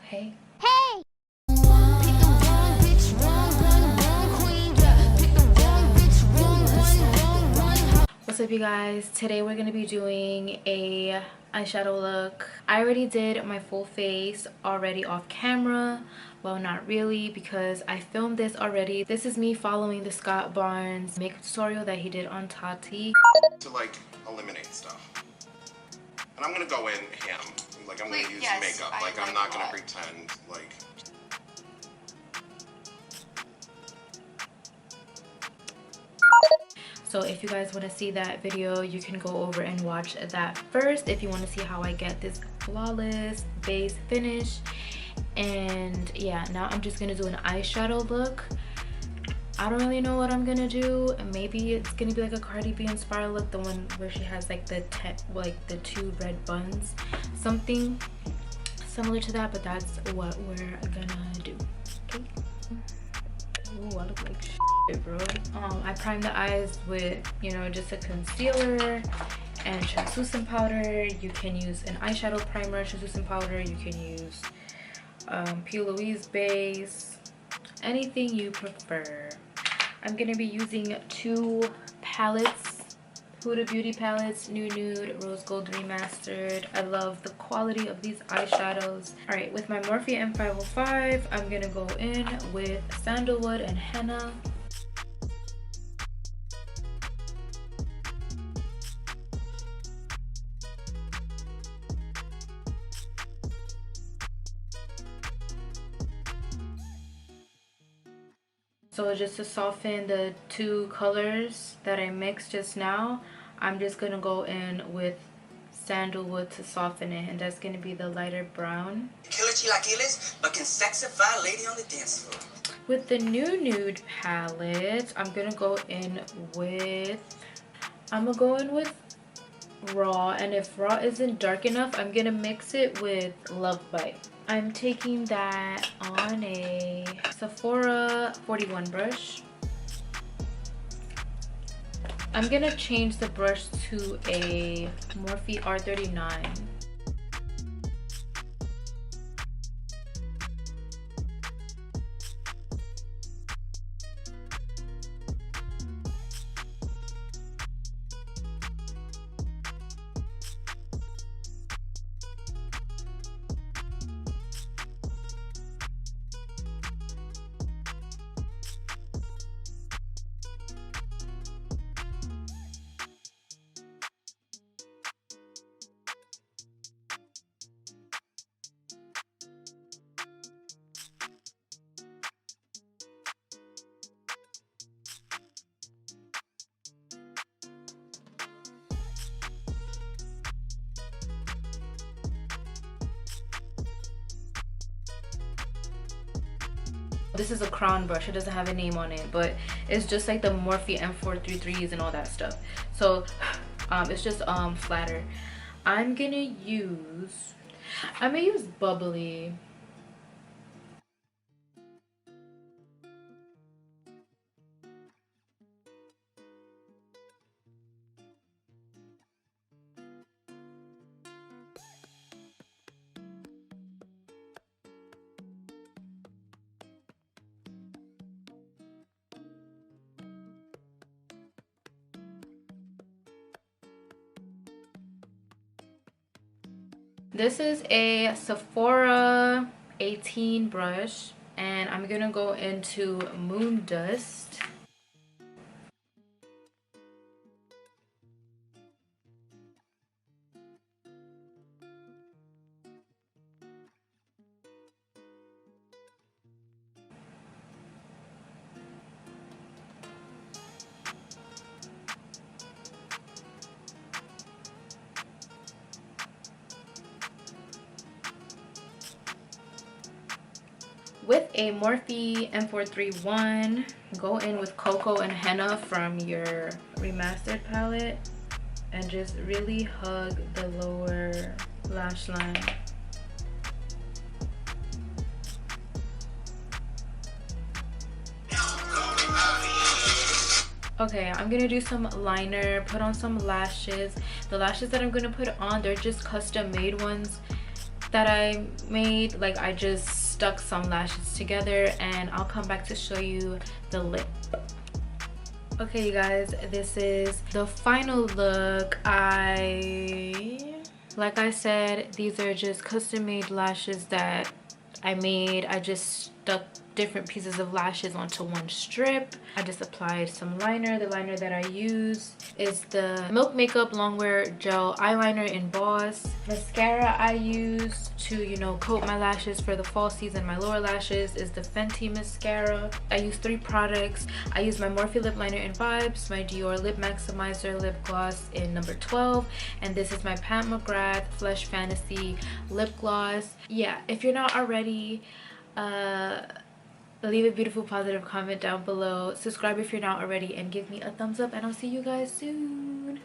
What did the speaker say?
Hey. Hey! What's up, you guys? Today we're gonna be doing a eyeshadow look. I already did my full face already off camera. Well, not really, because I filmed this already. This is me following the Scott Barnes makeup tutorial that he did on Tati. To like eliminate stuff. And I'm gonna go in ham. Like I'm gonna use makeup. Like I'm not gonna pretend like. So if you guys want to see that video, you can go over and watch that first if you want to see how I get this flawless base finish. And yeah, now I'm just gonna do an eyeshadow look. I don't really know what I'm gonna do. Maybe it's gonna be like a Cardi B inspired look, the one where she has like the two red buns, something similar to that, but that's what we're gonna do. Okay. Ooh, I look like shit, bro. I primed the eyes with, you know, just a concealer and translucent powder. You can use an eyeshadow primer, translucent powder. You can use P. Louise base, anything you prefer. I'm gonna be using two palettes, Huda Beauty palettes, New Nude, Rose Gold Remastered. I love the quality of these eyeshadows. All right, with my Morphe M505, I'm gonna go in with Sandalwood and Henna. So just to soften the two colors that I mixed just now, I'm just gonna go in with Sandalwood to soften it, and that's gonna be the lighter brown. Killer chilaquiles, but can sexify lady on the dance floor. With the New Nude palette, I'm gonna go in with Raw, and if Raw isn't dark enough, I'm gonna mix it with Love Bite. I'm taking that on a Sephora 41 brush. I'm gonna change the brush to a Morphe R39. This is a crown brush. It doesn't have a name on it, but it's just like the Morphe M433s and all that stuff. So it's just flatter. I'm gonna use Bubbly. This is a Sephora 18 brush, and I'm gonna go into Moon Dust. With a Morphe M431, go in with Cocoa and Henna from your Remastered palette and just really hug the lower lash line. Okay, I'm gonna do some liner, put on some lashes. The lashes that I'm gonna put on, they're just custom made ones. that I made. Like I just stuck some lashes together, and I'll come back to show you the lip. Okay you guys, this is the final look. Like I said, these are just custom made lashes that I made. I just stuck different pieces of lashes onto one strip. I just applied some liner. The liner that I use is the Milk Makeup Longwear Gel Eyeliner in Boss. Mascara I use to, you know, coat my lashes for the fall season, my lower lashes, is the Fenty mascara. I use 3 products. I use my Morphe lip liner in Vibes, my Dior Lip Maximizer lip gloss in number 12, and this is my Pat McGrath Flesh Fantasy lip gloss. Yeah, if you're not already, leave a beautiful positive comment down below, subscribe if you're not already, and give me a thumbs up, and I'll see you guys soon.